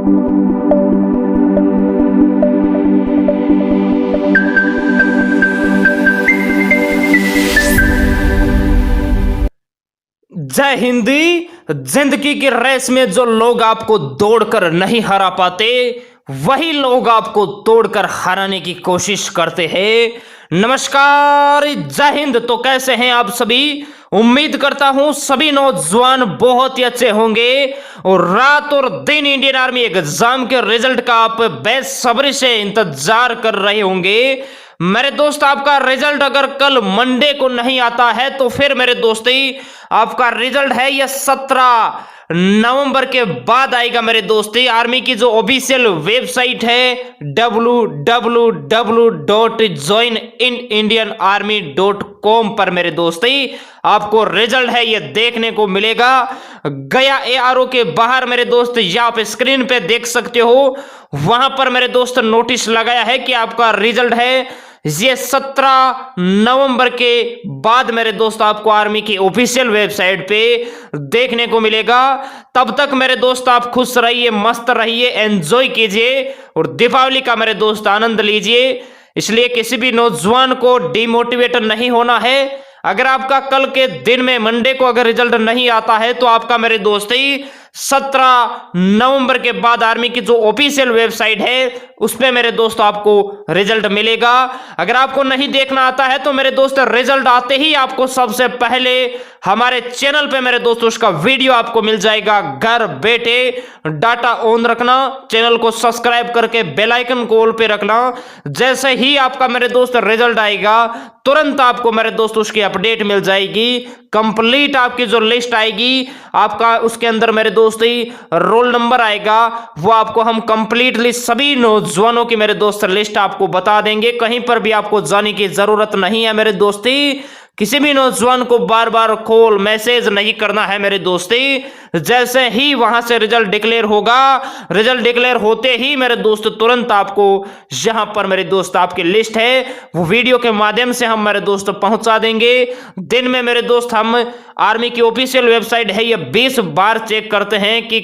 जय हिंदी। जिंदगी की रेस में जो लोग आपको दौड़कर नहीं हरा पाते, वही लोग आपको तोड़कर हराने की कोशिश करते हैं। नमस्कार, जय हिंद। तो कैसे हैं आप सभी? उम्मीद करता हूं सभी नौजवान बहुत ही अच्छे होंगे और रात और दिन इंडियन आर्मी एग्जाम के रिजल्ट का आप बेसब्री से इंतजार कर रहे होंगे। मेरे दोस्त, आपका रिजल्ट अगर कल मंडे को नहीं आता है तो फिर मेरे दोस्ती आपका रिजल्ट है ये 17 नवंबर के बाद आएगा। मेरे दोस्ती आर्मी की जो ऑफिशियल वेबसाइट है www.joinindianarmy.com पर मेरे दोस्ती आपको रिजल्ट है ये देखने को मिलेगा। गया एआरओ के बाहर मेरे दोस्त, या आप स्क्रीन पे देख सकते हो, वहां पर मेरे दोस्त नोटिस लगाया है कि आपका रिजल्ट है ये 17 नवंबर के बाद मेरे दोस्त आपको आर्मी की ऑफिशियल वेबसाइट पे देखने को मिलेगा। तब तक मेरे दोस्त आप खुश रहिए, मस्त रहिए, एंजॉय कीजिए और दीपावली का मेरे दोस्त आनंद लीजिए। इसलिए किसी भी नौजवान को डिमोटिवेट नहीं होना है। अगर आपका कल के दिन में मंडे को अगर रिजल्ट नहीं आता है तो आपका मेरे दोस्ती 17 नवंबर के बाद आर्मी की जो ऑफिशियल वेबसाइट है उस पे मेरे दोस्त आपको रिजल्ट मिलेगा। अगर आपको नहीं देखना आता है तो मेरे दोस्त रिजल्ट आते ही आपको सबसे पहले हमारे चैनल पे मेरे दोस्त उसका वीडियो आपको मिल जाएगा। घर बैठे डाटा ऑन रखना, चैनल को सब्सक्राइब करके बेल आइकन को ऑल पे रखना। जैसे ही आपका मेरे दोस्त रिजल्ट आएगा तुरंत आपको मेरे दोस्त उसकी अपडेट मिल जाएगी। कंप्लीट आपकी जो लिस्ट आएगी आपका, उसके अंदर मेरे दोस्ती रोल नंबर आएगा, वो आपको हम कंप्लीटली सभी नौजवानों की मेरे दोस्त लिस्ट आपको बता देंगे। कहीं पर भी आपको जाने की जरूरत नहीं है मेरे दोस्ती। किसी भी नौजवान को बार बार कॉल मैसेज नहीं करना है मेरे दोस्ती। जैसे ही वहां से रिजल्ट डिक्लेयर होगा, रिजल्ट डिक्लेयर होते ही मेरे दोस्त तुरंत आपको यहां पर मेरे दोस्त आपकी लिस्ट है वो वीडियो के माध्यम से हम मेरे दोस्त पहुंचा देंगे। दिन में मेरे दोस्त हम आर्मी की ऑफिशियल वेबसाइट है ये 20 बार चेक करते हैं कि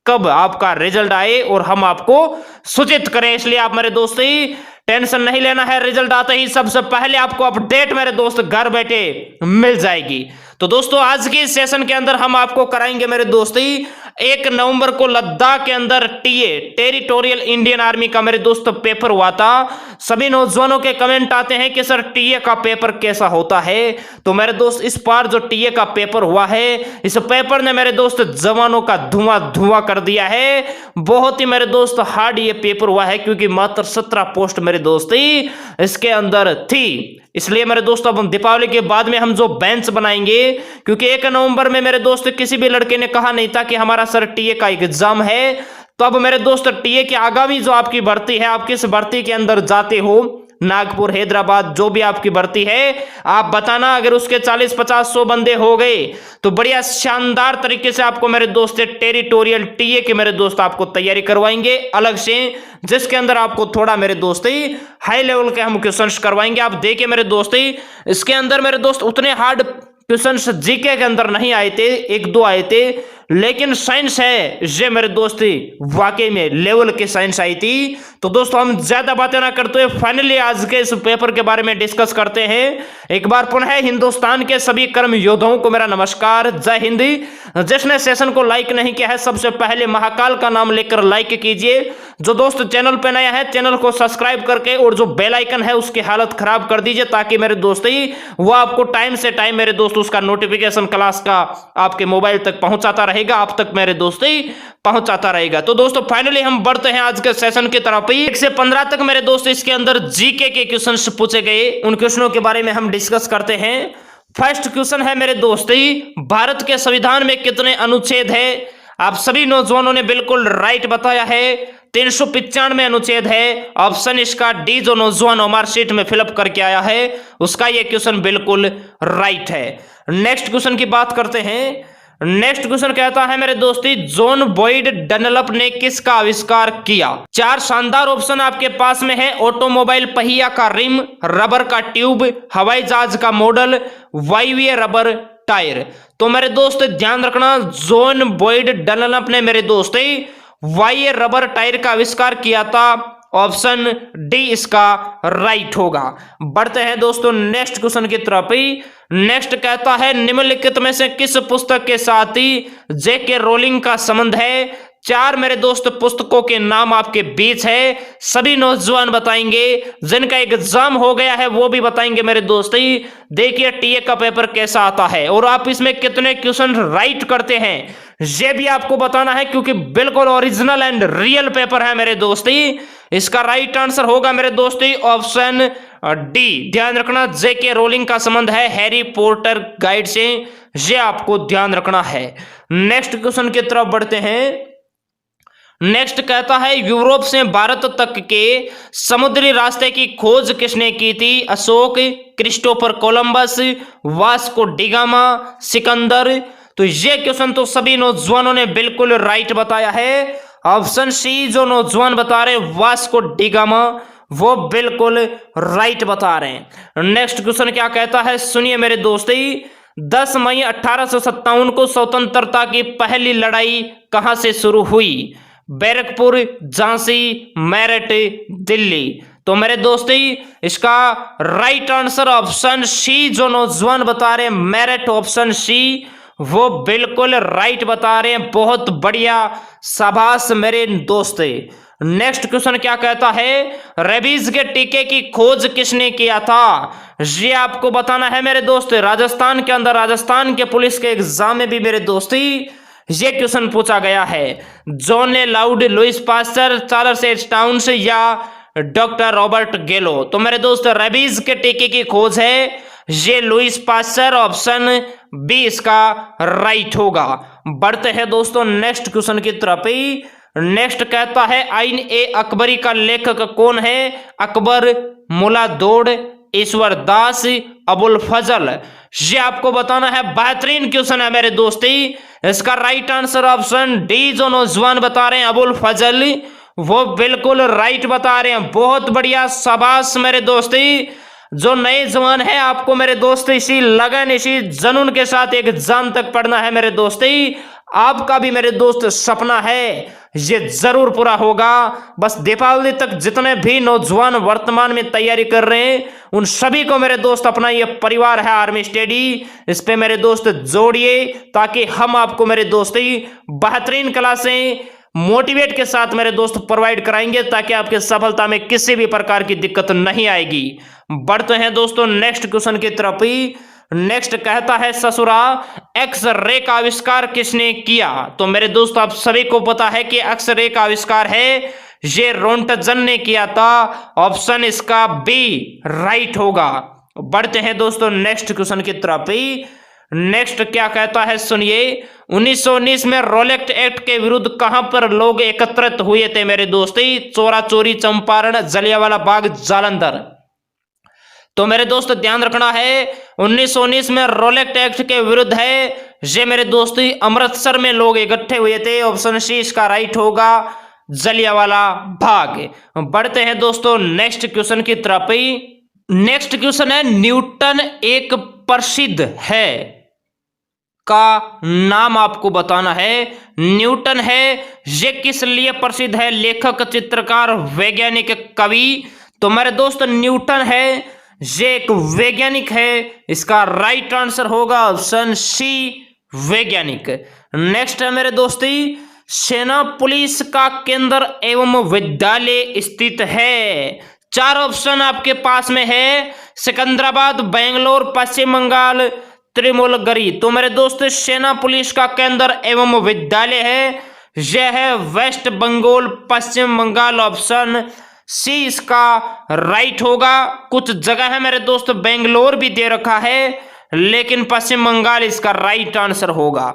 कब आपका रिजल्ट आए और हम आपको सूचित करें। इसलिए आप मेरे दोस्ती टेंशन नहीं लेना है, रिजल्ट आते ही सबसे पहले आपको अपडेट मेरे दोस्त घर बैठे मिल जाएगी। तो दोस्तों आज के इस सेशन के अंदर हम आपको कराएंगे मेरे दोस्ती 1 नवंबर को लद्दाख के अंदर टेरिटोरियल इंडियन आर्मी का मेरे दोस्त पेपर हुआ था। सभी नौजवानों के कमेंट आते हैं कि सर टीए का पेपर कैसा होता है। तो मेरे दोस्त इस बार जो टीए का पेपर हुआ है, इस पेपर ने मेरे दोस्त जवानों का धुआं धुआं कर दिया है। बहुत ही मेरे दोस्त हार्ड ये पेपर हुआ है क्योंकि मात्र 17 पोस्ट मेरे दोस्ती इसके अंदर थी। इसलिए मेरे दोस्त अब हम दीपावली के बाद में हम जो बेंच बनाएंगे, क्योंकि 1 नवंबर में मेरे दोस्त किसी भी लड़के ने कहा नहीं था कि हमारा सर टीए का एग्जाम है। तो अब मेरे दोस्त टीए की आगामी जो आपकी भर्ती है, आप किस भर्ती के अंदर जाते हो, नागपुर, हैदराबाद, जो भी आपकी भर्ती है आप बताना। अगर उसके 40, 50, 100 बंदे हो गए तो बढ़िया शानदार तरीके से आपको मेरे दोस्त टेरिटोरियल टीए के मेरे दोस्त आपको तैयारी करवाएंगे अलग से, जिसके अंदर आपको थोड़ा मेरे दोस्ती हाई लेवल के हम क्वेश्चंस करवाएंगे। आप देखिए मेरे दोस्ती इसके अंदर मेरे दोस्त उतने हार्ड क्वेश्चंस जीके के अंदर नहीं आए थे, 1-2 आए थे, लेकिन साइंस है ये मेरे दोस्ती वाकई में लेवल की साइंस आई थी। तो दोस्तों हम ज्यादा बातें ना करते हुए फाइनली आज के इस पेपर के बारे में डिस्कस करते हैं। एक बार पुनः हिंदुस्तान के सभी कर्म योद्धाओं को मेरा नमस्कार, जय हिंदी। जिसने सेशन को लाइक नहीं किया है सबसे पहले महाकाल का नाम लेकर लाइक कीजिए। जो दोस्त चैनल पे नया है चैनल को सब्सक्राइब करके और जो बेल आइकन है उसकी हालत खराब कर दीजिए ताकि मेरे दोस्ती वो आपको टाइम से टाइम मेरे दोस्त उसका नोटिफिकेशन क्लास का आपके मोबाइल तक पहुंचाता रहेगा, आप तक मेरे दोस्ती पहुंचाता रहेगा। तो दोस्तों फाइनली हम बढ़ते हैं आज के सेशन की तरफ। 1 से 15 तक मेरे दोस्त इसके अंदर जीके के क्वेश्चंस पूछे गए, उन क्वेश्चनों के बारे में हम डिस्कस करते हैं। फर्स्ट क्वेश्चन है मेरे दोस्ती, भारत के संविधान में कितने अनुच्छेद है? आप सभी नौजवानों ने बिल्कुल राइट बताया है, 395 अनुच्छेद है। ऑप्शन इसका डी जो नौजवान हमारे शीट में फिलअप करके आया है उसका यह क्वेश्चन बिल्कुल राइट है। नेक्स्ट क्वेश्चन की बात करते हैं। नेक्स्ट क्वेश्चन कहता है मेरे दोस्ती, जॉन बॉयड डनलप ने किसका आविष्कार किया? 4 शानदार ऑप्शन आपके पास में है। ऑटोमोबाइल पहिया का रिम, रबर का ट्यूब, हवाई जहाज का मॉडल, वायवीय रबर टायर। तो मेरे दोस्त ध्यान रखना, जॉन बॉयड डनलप ने मेरे दोस्त वाई रबर टायर का आविष्कार किया था? ऑप्शन डी इसका राइट होगा। बढ़ते हैं दोस्तों नेक्स्ट क्वेश्चन की तरफ ही। नेक्स्ट कहता है निम्नलिखित में से किस पुस्तक के साथ ही जेके रोलिंग का संबंध है? चार मेरे दोस्त पुस्तकों के नाम आपके बीच है, सभी नौजवान बताएंगे, जिनका एग्जाम हो गया है वो भी बताएंगे मेरे दोस्त ही। देखिए टीए का पेपर कैसा आता है और आप इसमें कितने क्वेश्चन राइट करते हैं ये भी आपको बताना है, क्योंकि बिल्कुल ओरिजिनल एंड रियल पेपर है मेरे दोस्त ही। इसका राइट आंसर होगा मेरे दोस्त ही ऑप्शन डी। ध्यान रखना जेके रोलिंग का संबंध है हैरी पॉटर गाइड से, ये आपको ध्यान रखना है। नेक्स्ट क्वेश्चन की तरफ बढ़ते हैं। नेक्स्ट कहता है यूरोप से भारत तक के समुद्री रास्ते की खोज किसने की थी? Ashok, Christopher Columbus, Vasco da Gama, Sikandar. तो ये क्वेश्चन तो सभी नौजवानों ने बिल्कुल राइट बताया है। ऑप्शन सी जो नौजवान बता रहे वास्को डिगामा वो बिल्कुल राइट बता रहे हैं। नेक्स्ट क्वेश्चन क्या कहता है सुनिए मेरे दोस्ती। 10 मई 1857 को स्वतंत्रता की पहली लड़ाई कहां से शुरू हुई? बैरकपुर, झांसी, मेरठ, दिल्ली। तो मेरे दोस्ती इसका राइट आंसर ऑप्शन सी जो नौजवान बता रहे हैं मेरठ, ऑप्शन सी वो बिल्कुल राइट बता रहे हैं। बहुत बढ़िया, शाबाश मेरे दोस्त। नेक्स्ट क्वेश्चन क्या कहता है रेबीज के टीके की खोज किसने किया था? ये आपको बताना है मेरे दोस्त। राजस्थान के अंदर राजस्थान के पुलिस के एग्जाम में भी मेरे दोस्ती ये क्वेश्चन पूछा गया है। जॉन ले लाउड, Louis Pasteur, Charles H Townes या डॉक्टर रॉबर्ट गेलो। तो मेरे दोस्त रेबीज के टीके की खोज है ये लुइस पास्चर, ऑप्शन बी इसका राइट होगा। बढ़ते हैं दोस्तों नेक्स्ट क्वेश्चन की तरफ ही। नेक्स्ट कहता है आइन ए अकबरी का लेखक कौन है? अकबर, मुला दौड़, ईश्वर दास, अबुल फजल। ये आपको बताना है। बेहतरीन क्वेश्चन है मेरे दोस्ती। इसका राइट आंसर ऑप्शन डी जो नौजवान बता रहे हैं अबुल फजल वो बिल्कुल राइट बता रहे हैं। बहुत बढ़िया, शाबाश मेरे दोस्ती। जो नए जवान है आपको मेरे दोस्त इसी लगन इसी जुनून के साथ एग्जाम तक पढ़ना है मेरे दोस्ती। आपका भी मेरे दोस्त सपना है ये जरूर पूरा होगा। बस दीपावली तक जितने भी नौजवान वर्तमान में तैयारी कर रहे हैं उन सभी को मेरे दोस्त अपना ये परिवार है आर्मी स्टडी, इस पे मेरे दोस्त जोड़िए ताकि हम आपको मेरे दोस्ती बेहतरीन क्लासें मोटिवेट के साथ मेरे दोस्त प्रोवाइड कराएंगे ताकि आपके सफलता में किसी भी प्रकार की दिक्कत नहीं आएगी। बढ़ते हैं दोस्तों नेक्स्ट क्वेश्चन की तरफ ही। नेक्स्ट कहता है ससुरा एक्स रे का आविष्कार किसने किया? तो मेरे दोस्त आप सभी को पता है कि एक्स रे का आविष्कार है ये रोंटजन ने किया था। ऑप्शन इसका बी राइट होगा। बढ़ते हैं दोस्तों नेक्स्ट क्वेश्चन की तरफ ही। नेक्स्ट क्या कहता है सुनिए। 1919 में रोलेक्ट एक्ट के विरुद्ध कहां पर लोग एकत्रित हुए थे मेरे दोस्ती? चोरा चोरी, चंपारण, जलियांवाला बाग, जालंधर। तो मेरे दोस्त ध्यान रखना है 1919 में रोलेक्ट एक्ट के विरुद्ध है ये मेरे दोस्ती अमृतसर में लोग इकट्ठे हुए थे। ऑप्शन सी इसका राइट होगा जलियांवाला बाग। बढ़ते हैं दोस्तों नेक्स्ट क्वेश्चन की तरफ ही। नेक्स्ट क्वेश्चन है न्यूटन एक प्रसिद्ध है का नाम आपको बताना है। न्यूटन है ये किस लिए प्रसिद्ध है? लेखक, चित्रकार, वैज्ञानिक, कवि। तो मेरे दोस्त न्यूटन है ये एक वैज्ञानिक है। इसका राइट आंसर होगा ऑप्शन सी वैज्ञानिक। नेक्स्ट है मेरे दोस्ती सेना पुलिस का केंद्र एवं विद्यालय स्थित है। 4 ऑप्शन आपके पास में है सिकंदराबाद, बेंगलोर, पश्चिम बंगाल, त्रिमुलगरी। तो मेरे दोस्त सेना पुलिस का केंद्र एवं विद्यालय है यह है वेस्ट बंगाल, पश्चिम बंगाल। ऑप्शन सी इसका राइट होगा। कुछ जगह है मेरे दोस्त बेंगलोर भी दे रखा है लेकिन पश्चिम बंगाल इसका राइट आंसर होगा।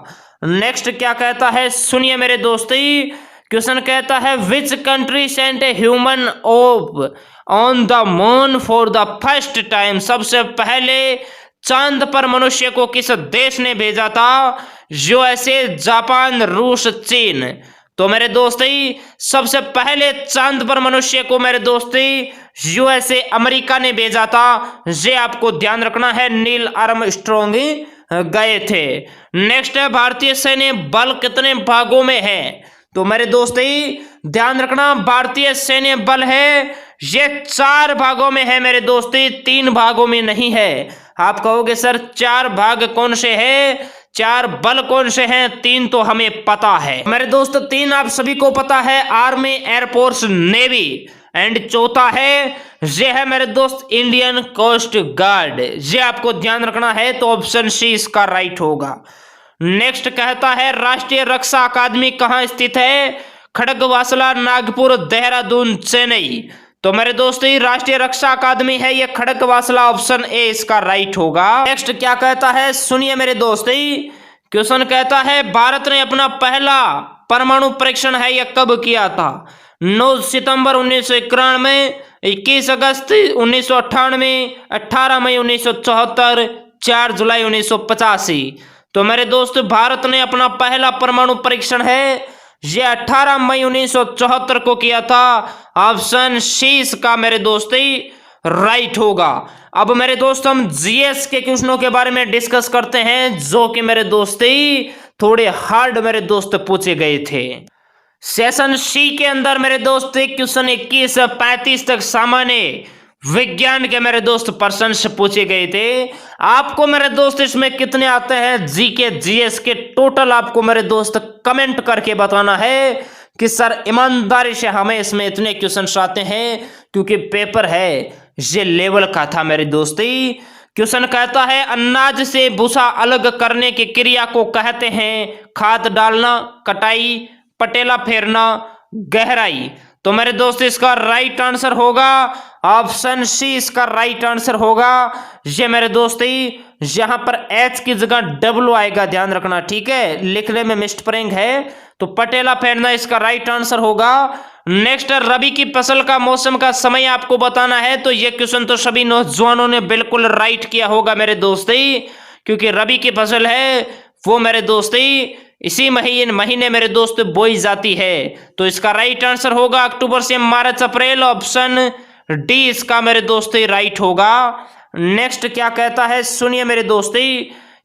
नेक्स्ट क्या कहता है सुनिए मेरे दोस्ती। क्वेश्चन कहता है which country sent a human on the moon for the first time? सबसे पहले चांद पर मनुष्य को किस देश ने भेजा था? यूएसए, जापान, रूस, चीन। तो मेरे दोस्ती सबसे पहले चांद पर मनुष्य को मेरे दोस्ती यूएसए अमेरिका ने भेजा था। ये आपको ध्यान रखना है। नील आर्मस्ट्रॉन्ग गए थे। नेक्स्ट है भारतीय सैन्य बल कितने भागों में है? तो मेरे दोस्त ध्यान रखना, भारतीय सैन्य बल है ये 4 भागों में है मेरे दोस्त, 3 भागों में नहीं है। आप कहोगे सर 4 भाग कौन से है, 4 बल कौन से हैं? 3 तो हमें पता है मेरे दोस्त, 3 आप सभी को पता है, आर्मी, एयरफोर्स, नेवी, एंड चौथा है ये है मेरे दोस्त इंडियन कोस्ट गार्ड। ये आपको ध्यान रखना है, तो ऑप्शन सी इसका राइट होगा। नेक्स्ट कहता है राष्ट्रीय रक्षा अकादमी कहाँ स्थित है? खड़गवासला, नागपुर, देहरादून, चेन्नई। तो मेरे दोस्त राष्ट्रीय रक्षा अकादमी है ये खड़गवासला, ऑप्शन ए इसका राइट होगा। नेक्स्ट क्या कहता है, सुनिए मेरे दोस्त, क्वेश्चन कहता है भारत ने अपना पहला परमाणु परीक्षण है यह कब किया था? 9 सितंबर 1991, 21 अगस्त 1998, 18 मई 1974, 4 जुलाई 1985। तो मेरे दोस्त भारत ने अपना पहला परमाणु परीक्षण है ये 18 मई 1974 को किया था। ऑप्शन सी इसका मेरे दोस्त राइट होगा। अब मेरे दोस्त हम जीएस के क्वेश्चनों के बारे में डिस्कस करते हैं, जो कि मेरे दोस्त थोड़े हार्ड मेरे दोस्त पूछे गए थे। सेशन सी के अंदर मेरे दोस्त क्वेश्चन 21 से 35 तक सामान्य विज्ञान के मेरे दोस्त प्रश्न से पूछे गए थे। आपको मेरे दोस्त इसमें कितने आते हैं जीके जीएस के टोटल, आपको मेरे दोस्त कमेंट करके बताना है कि सर ईमानदारी से हमें इसमें इतने क्वेश्चन आते हैं, क्योंकि पेपर है ये लेवल का था मेरे दोस्त। क्वेश्चन कहता है अनाज से भूसा अलग करने की क्रिया को कहते हैं खाद डालना, कटाई, पटेला फेरना, गहराई। तो मेरे दोस्त इसका राइट आंसर होगा ऑप्शन सी इसका राइट आंसर होगा। ये मेरे दोस्त यहाँ पर एच की जगह डब्ल्यू आएगा, ध्यान रखना, ठीक है, लिखने में मिस्प्रिंग है। तो पटेला फेरना इसका राइट आंसर होगा। नेक्स्ट रबी की फसल का मौसम का समय आपको बताना है। तो ये क्वेश्चन तो सभी नौजवानों ने बिल्कुल राइट किया होगा मेरे दोस्त, क्योंकि रबी की फसल है वो मेरे दोस्त इसी महीने मेरे दोस्त बोई जाती है। तो इसका राइट आंसर होगा अक्टूबर से मार्च अप्रैल, ऑप्शन डी इसका मेरे दोस्त राइट होगा। नेक्स्ट क्या कहता है, सुनिए मेरे दोस्त,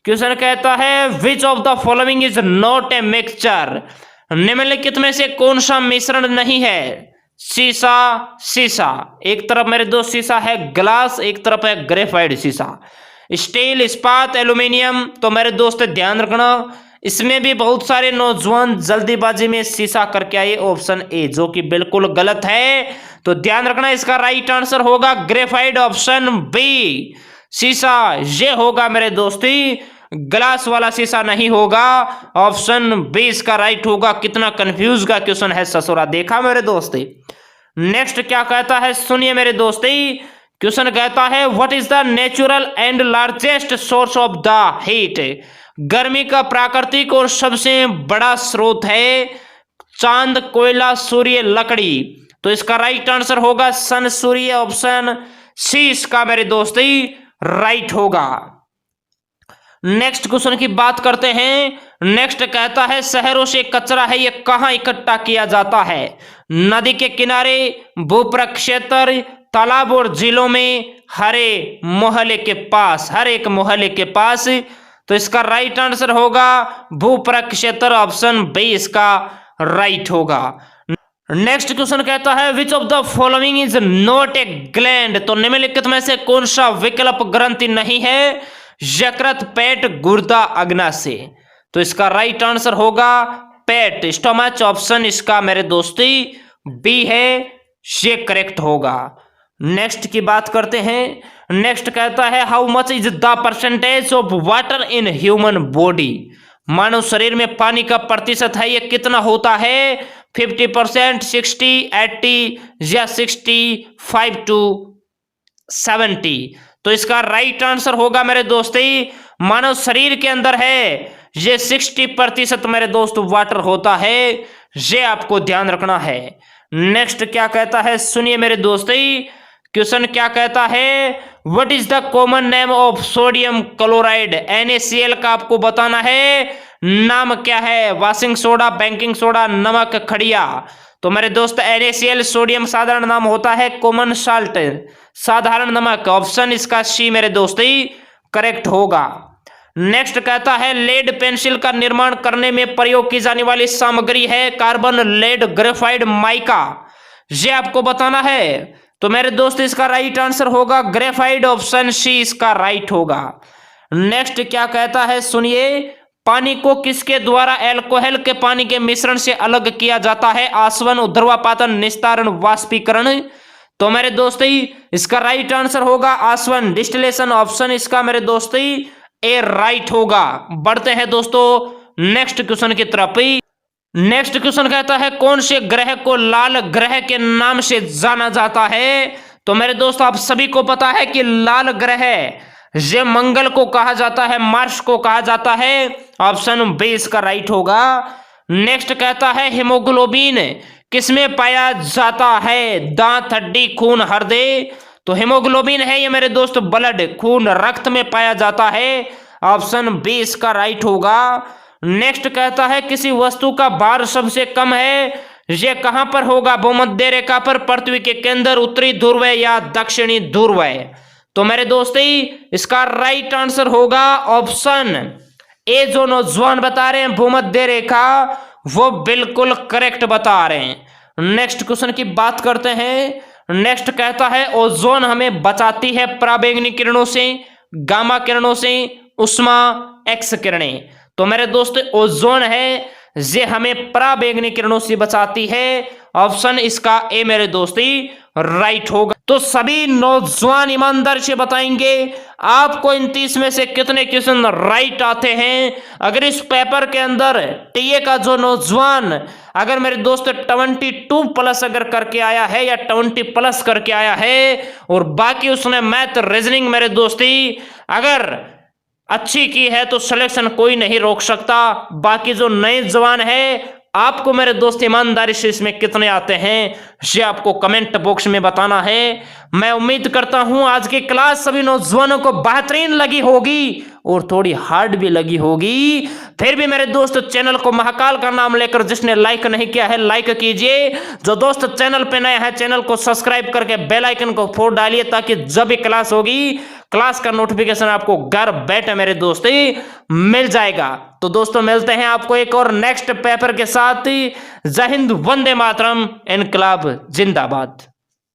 क्वेश्चन कहता है which of the following is not a mixture? निम्नलिखित में से कौन सा मिश्रण नहीं है? शीशा, शीशा, एक तरफ मेरे दोस्त शीशा है ग्लास, एक तरफ है ग्रेफाइट शीशा। स्टील, इस्पात, एल्यूमिनियम। तो मेरे दोस्त ध्यान रखना, इसमें भी बहुत सारे नौजवान जल्दीबाजी में शीशा करके आए, ऑप्शन ए, जो कि बिल्कुल गलत है। तो ध्यान रखना इसका राइट आंसर होगा ग्रेफाइट, ऑप्शन बी शीशा ये होगा मेरे दोस्ती, ग्लास वाला शीशा नहीं होगा, ऑप्शन बी इसका राइट होगा। कितना कंफ्यूज का क्वेश्चन है ससुरा, देखा मेरे दोस्ती। नेक्स्ट क्या कहता है, सुनिए मेरे दोस्ती, क्वेश्चन कहता है what is the natural and largest source of the heat? गर्मी का प्राकृतिक और सबसे बड़ा स्रोत है चांद, कोयला, सूर्य, लकड़ी। तो इसका राइट आंसर होगा सन, सूर्य, ऑप्शन सी इसका मेरे दोस्ती राइट होगा। नेक्स्ट क्वेश्चन की बात करते हैं। नेक्स्ट कहता है शहरों से कचरा है ये कहां इकट्ठा किया जाता है? नदी के किनारे, भूप्रक्षेत्र, तालाब और झीलों में, हर एक मोहल्ले के पास। तो इसका राइट आंसर होगा भूप्रक्षेत्र, ऑप्शन बी इसका राइट होगा। नेक्स्ट क्वेश्चन कहता है which of the following is not a gland? तो निम्नलिखित में से कौन सा विकल्प ग्रंथि नहीं है? यकृत, पेट, गुर्दा, अग्नाशय। तो इसका राइट आंसर होगा पेट, स्टोमच, ऑप्शन इसका मेरे दोस्ती बी है, ये करेक्ट होगा। नेक्स्ट की बात करते हैं। नेक्स्ट कहता है how much is the percentage of water in human body? मानव शरीर में पानी का प्रतिशत है ये कितना होता है? 50%, 60, 80 या 65 to 70। तो इसका राइट आंसर होगा मेरे दोस्ती, मानव शरीर के अंदर है ये 60% मेरे दोस्त वाटर होता है, ये आपको ध्यान रखना है। नेक्स्ट क्या कहता है, सुनिए मेरे दोस्ती, क्वेश्चन क्या कहता है what is the common name of sodium chloride? NaCl का आपको बताना है, नाम क्या है? वॉशिंग सोडा, बेकिंग सोडा, नमक, खड़िया। तो मेरे दोस्त NaCl सोडियम साधारण नाम होता है, कॉमन साल्ट साधारण नमक, ऑप्शन इसका सी मेरे दोस्ती करेक्ट होगा। नेक्स्ट कहता है लेड पेंसिल का निर्माण करने में प्रयोग की जाने वाली सामग्री है कार्बन, लेड, ग्रेफाइट, माइका। ये आपको बताना है। तो मेरे दोस्त इसका राइट आंसर होगा ग्रेफाइट, ऑप्शन सी इसका राइट होगा। नेक्स्ट क्या कहता है सुनिए, पानी को किसके द्वारा अल्कोहल के पानी के मिश्रण से अलग किया जाता है? आसवन, ऊर्ध्वापातन, निस्तारण, वाष्पीकरण। तो मेरे दोस्त इसका राइट आंसर होगा आसवन, डिस्टिलेशन, ऑप्शन इसका मेरे दोस्त ए राइट होगा। बढ़ते हैं दोस्तों नेक्स्ट क्वेश्चन की तरफ। नेक्स्ट क्वेश्चन कहता है कौन से ग्रह को लाल ग्रह के नाम से जाना जाता है? तो मेरे दोस्त आप सभी को पता है कि लाल ग्रह ये मंगल को कहा जाता है, मार्स को कहा जाता है, ऑप्शन बी इसका राइट होगा। नेक्स्ट कहता है हीमोग्लोबिन किसमें पाया जाता है? दांत, हड्डी, खून, हृदय। तो हीमोग्लोबिन है ये मेरे दोस्त ब्लड, खून, रक्त में पाया जाता है, ऑप्शन बी इसका राइट होगा। नेक्स्ट कहता है किसी वस्तु का भार सबसे कम है, ये कहां पर होगा? भूमध्य रेखा पर, पृथ्वी के केंद्र, उत्तरी ध्रुव या दक्षिणी ध्रुव। तो मेरे दोस्त इसका राइट आंसर होगा ऑप्शन ए। जो नौजवान बता रहे हैं भूमध्य रेखा, वो बिल्कुल करेक्ट बता रहे हैं। नेक्स्ट क्वेश्चन की बात करते हैं। नेक्स्ट कहता है ओजोन हमें बचाती है पराबैंगनी किरणों से, गामा किरणों से, उष्मा, एक्स किरणें। तो मेरे दोस्त ओजोन है ये हमें पराबैंगनी किरणों से बचाती है, ऑप्शन इसका ए मेरे दोस्ती राइट होगा। तो सभी नौजवान ईमानदार से बताएंगे आपको इन 30 में से कितने क्वेश्चन राइट आते हैं। अगर इस पेपर के अंदर टीए का जो नौजवान अगर मेरे दोस्त 22 प्लस अगर करके आया है या 20 प्लस करके आया है और बाकी उसने मैथ, रीजनिंग मेरे दोस्ती अगर अच्छी की है तो सिलेक्शन कोई नहीं रोक सकता। बाकी जो नए जवान है आपको मेरे दोस्त ईमानदारी से इसमें कितने आते हैं ये आपको कमेंट बॉक्स में बताना है। मैं उम्मीद करता हूं आज की क्लास सभी नौजवानों को बेहतरीन लगी होगी और थोड़ी हार्ड भी लगी होगी। फिर भी मेरे दोस्त चैनल को महाकाल का नाम लेकर जिसने लाइक नहीं किया है लाइक कीजिए। जो दोस्त चैनल पे नए हैं चैनल को सब्सक्राइब करके बेल आइकन को फोड़ डालिए ताकि जब भी क्लास होगी क्लास का नोटिफिकेशन आपको घर बैठे मेरे दोस्त मिल जाएगा। तो दोस्तों मिलते हैं आपको एक और नेक्स्ट पेपर के साथ। जय हिंद, वंदे मातरम, इनकलाब जिंदाबाद।